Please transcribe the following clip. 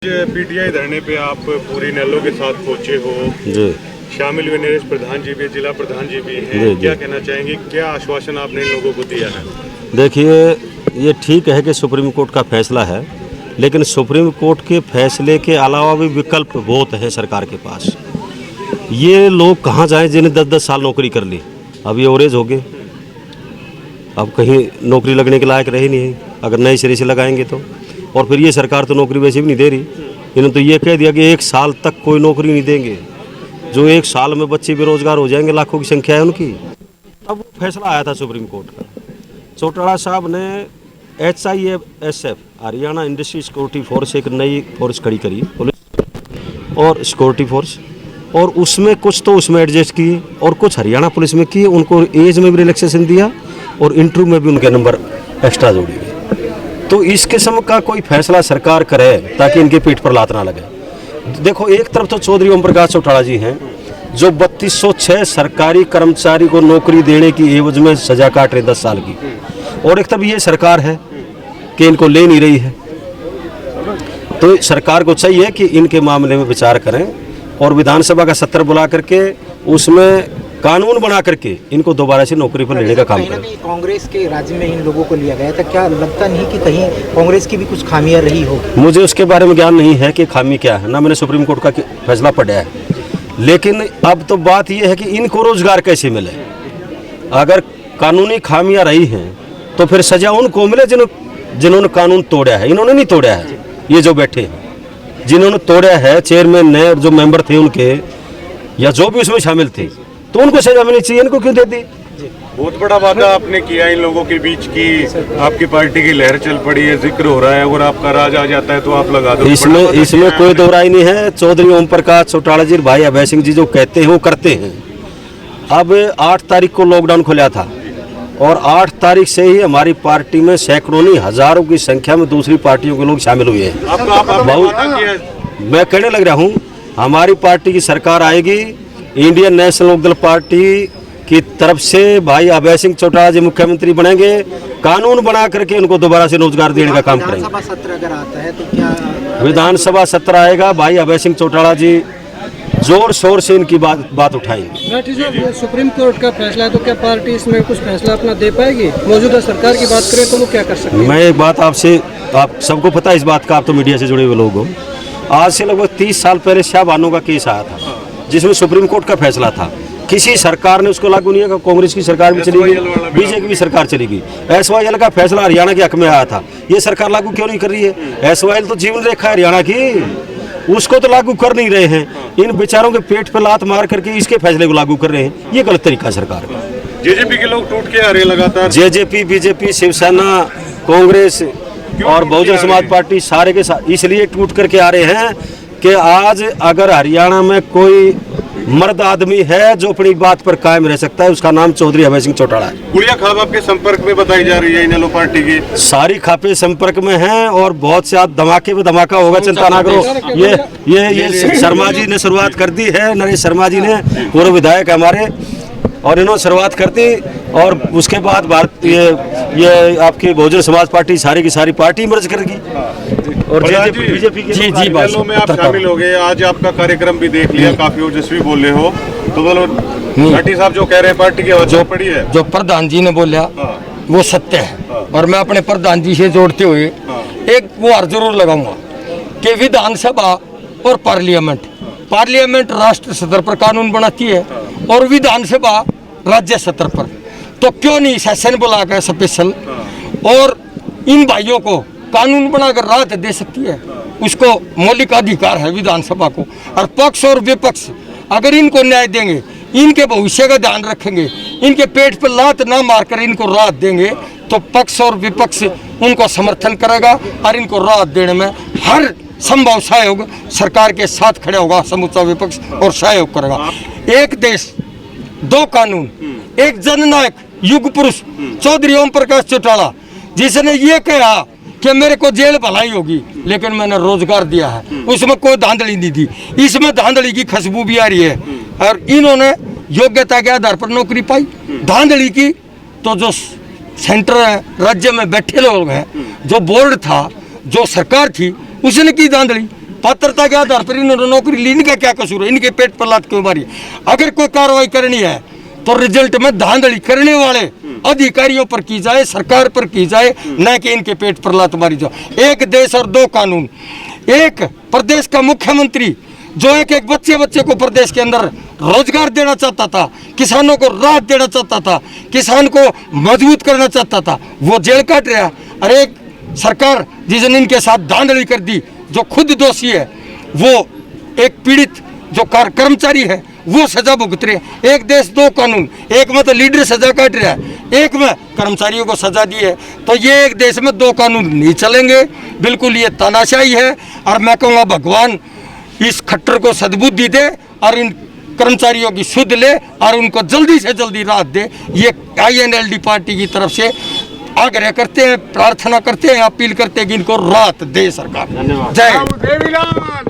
PTI धरने पे आप पूरी नलों के साथ पहुंचे हो जी। शामिल हुए नरेश प्रधान जी भी, जिला प्रधान जी भी हैं। क्या कहना चाहेंगे, क्या आश्वासन आपने इन लोगों को दिया है? देखिए, ये ठीक है कि सुप्रीम कोर्ट का फैसला है, लेकिन सुप्रीम कोर्ट के फैसले के अलावा भी विकल्प बहुत है सरकार के पास। ये लोग कहाँ जाएं जिन्हें 10-10 साल नौकरी कर ली, अब ये ओवरेज हो गए, अब कहीं नौकरी लगने के लायक रही नहीं है अगर नए सिरे से लगाएंगे तो। और फिर ये सरकार तो नौकरी वैसे भी नहीं दे रही, इन्होंने तो ये कह दिया कि 1 साल तक कोई नौकरी नहीं देंगे। जो 1 साल में बच्चे बेरोजगार हो जाएंगे, लाखों की संख्या है उनकी। अब वो फैसला आया था सुप्रीम कोर्ट का, चौटाला साहब ने HISF Haryana industry security force एक नई फोर्स खड़ी करी, पुलिस और सिक्योरिटी फोर्स, और उसमें कुछ तो उसमें एडजस्ट किए और कुछ हरियाणा पुलिस में किए। उनको एज में भी रिलैक्सेशन दिया और इंटरव्यू में भी उनके नंबर एक्स्ट्रा जोड़ दिए। तो इस किस्म का कोई फैसला सरकार करे ताकि इनके पीठ पर लात ना लगे। देखो, एक तरफ तो चौधरी ओम प्रकाश चौटाला जी हैं जो 3206 सरकारी कर्मचारी को नौकरी देने की एवज में सजा काट रहे 10 साल की, और एक तरफ ये सरकार है कि इनको ले नहीं रही है। तो सरकार को चाहिए कि इनके मामले में विचार करें और विधानसभा का सत्र बुला करके उसमें कानून बना करके इनको दोबारा से नौकरी पर लेने का काम करें। कांग्रेस के राज्य में इन लोगों को लिया गया था, क्या लगता नहीं कि कहीं कांग्रेस की भी कुछ खामियां रही होगी? मुझे उसके बारे में ज्ञान नहीं है कि खामी क्या है, ना मैंने सुप्रीम कोर्ट का फैसला पढ़ा है। लेकिन अब तो बात यह है कि इनको रोजगार कैसे मिले। अगर कानूनी खामियां रही हैं तो फिर सजा उनको मिले जिन्होंने कानून तोड़ा है। इन्होंने नहीं तोड़ा है, ये जो बैठे हैं जिन्होंने तोड़ा है, चेयरमैन ने और जो मेंबर थे उनके या जो भी उसमें शामिल थे, तो उनको सजा मिलनी चाहिए। इनको क्यों दे दी? बहुत बड़ा वादा आपने किया इन लोगों के बीच की, आपकी पार्टी की लहर चल पड़ी है, जिक्र हो रहा है, अगर आपका राज आ जाता है तो आप लगा दो। इसमें कोई दो राय नहीं है। चौधरी ओम प्रकाश चौटाला जी, भाई अभय सिंह जी जो कहते हैं वो करते हैं। अब 8 तारीख को लॉकडाउन खुला था और 8 तारीख से ही हमारी पार्टी में सैकड़ों नहीं हजारों की संख्या में दूसरी पार्टियों के लोग शामिल हुए हैं। मैं कहने लग रहा हूँ, हमारी पार्टी की सरकार आएगी, इंडियन नेशनल लोकदल पार्टी की तरफ से भाई अभय सिंह चौटाला जी मुख्यमंत्री बनेंगे, कानून बना करके उनको दोबारा से रोजगार देने का काम करेंगे। विधानसभा सत्र अगर आता है तो क्या विधानसभा सत्र आएगा, भाई अभय सिंह चौटाला जी जोर शोर से इनकी बात उठाएंगे। सुप्रीम कोर्ट का फैसला है तो क्या पार्टी इसमें कुछ फैसला अपना दे पाएगी? मौजूदा सरकार की बात करें तो वो क्या कर सकती है? मैं एक बात आपसे, आप सबको पता है इस बात का, आप तो मीडिया से जुड़े हुए लोग हो। आज से लगभग 30 साल पहले शाहबानो का केस आया था जिसमें सुप्रीम कोर्ट का फैसला था, किसी सरकार ने उसको लागू नहीं किया। कांग्रेस की सरकार भी चली गई, बीजेपी की सरकार चली गई। SYL का फैसला हरियाणा के हक में आया था, ये सरकार लागू क्यों नहीं कर रही है? SYL तो जीवन रेखा है हरियाणा की, उसको तो लागू कर नहीं रहे हैं। इन बेचारों के पेट पर लात मार करके इसके फैसले को लागू कर रहे हैं, ये गलत तरीका सरकार का। जेजेपी के लोग टूट के आ रहे लगातार, जेजेपी, बीजेपी, शिवसेना, कांग्रेस और बहुजन समाज पार्टी सारे के साथ इसलिए टूट करके आ रहे हैं कि आज अगर हरियाणा में कोई मर्द आदमी है जो अपनी बात पर कायम रह सकता है, उसका नाम चौधरी अभय सिंह चौटाला है। गुड़िया खाब आपके संपर्क में बताई जा रही है इनेलो पार्टी की? सारी खापे संपर्क में हैं और बहुत से धमाके में धमाका होगा, चिंता ना करो। ये शर्मा जी ने शुरुआत कर दी है, नरेश शर्मा जी ने, पूर्व विधायक हमारे, और इन्होंने शुरुआत कर दी और उसके बाद भारत ये आपकी बहुजन समाज पार्टी सारी की सारी पार्टी मर्ज करेगी और बीजेपी की जी में आप शामिल हो गए। आज आपका कार्यक्रम भी देख लिया, काफी ओजस्वी बोल रहे हो, तो बोलो घाटी साहब जो कह रहे हैं पार्टी की जो पड़ी है, जो प्रधान जी ने बोला वो सत्य है। और मैं अपने प्रधान जी से जोड़ते हुए एक गुहार जरूर लगाऊंगा कि विधानसभा और पार्लियामेंट राष्ट्र स्तर पर कानून बनाती है और विधानसभा राज्य स्तर पर, तो क्यों नहीं सेशन बुलाकर स्पेशल और इन भाइयों को कानून बनाकर राहत दे सकती है? उसको मौलिक अधिकार है विधानसभा को। और पक्ष और विपक्ष अगर इनको न्याय देंगे, इनके भविष्य का ध्यान रखेंगे, इनके पेट पर लात ना मारकर इनको राहत देंगे, तो पक्ष और विपक्ष उनको समर्थन करेगा और इनको राहत देने में हर संभव सहयोग सरकार के साथ खड़े होगा समूचा विपक्ष और सहयोग करेगा। एक देश दो कानून, एक जननायक युग पुरुष चौधरी ओम प्रकाश चौटाला जिसने ये कहा कि मेरे को जेल भलाई होगी लेकिन मैंने रोजगार दिया है, उसमें कोई धांधली नहीं थी, इसमें धांधली की खुशबू भी आ रही है। और इन्होंने योग्यता के आधार पर नौकरी पाई, धांधली की तो जो सेंटर राज्य में बैठे लोग हैं, जो बोर्ड था, जो सरकार थी, उसने की धांधली। पात्रता के आधार पर इन्होंने नौकरी ली, इनका क्या कसूर है? इनके पेट पर लात क्यों मारी? अगर कोई कार्रवाई करनी है तो रिजल्ट में धांधली करने वाले अधिकारियों पर की जाए, सरकार पर की जाए, न कि इनके पेट पर लात मारी जाए। एक देश और दो कानून। एक प्रदेश का मुख्यमंत्री जो एक एक बच्चे को प्रदेश के अंदर रोजगार देना चाहता था, किसानों को राहत देना चाहता था, किसान को मजबूत करना चाहता था, वो जेल काट रहा। अरे एक सरकार जिसने इनके साथ धांधली कर दी, जो खुद दोषी है, वो एक पीड़ित जो कर्मचारी है वो सजा भुगत रहे। एक देश दो कानून, एक में तो लीडर सजा काट रहा है, एक में कर्मचारियों को सजा दी है। तो ये एक देश में दो कानून नहीं चलेंगे, बिल्कुल ये तानाशाही है। और मैं कहूँगा भगवान इस खट्टर को सद्बुद्धि दे और इन कर्मचारियों की सुध ले और उनको जल्दी से जल्दी राहत दे। ये INLD पार्टी की तरफ से आग्रह करते हैं, प्रार्थना करते हैं, अपील करते हैं कि इनको राहत दे सरकार। धन्यवाद। जय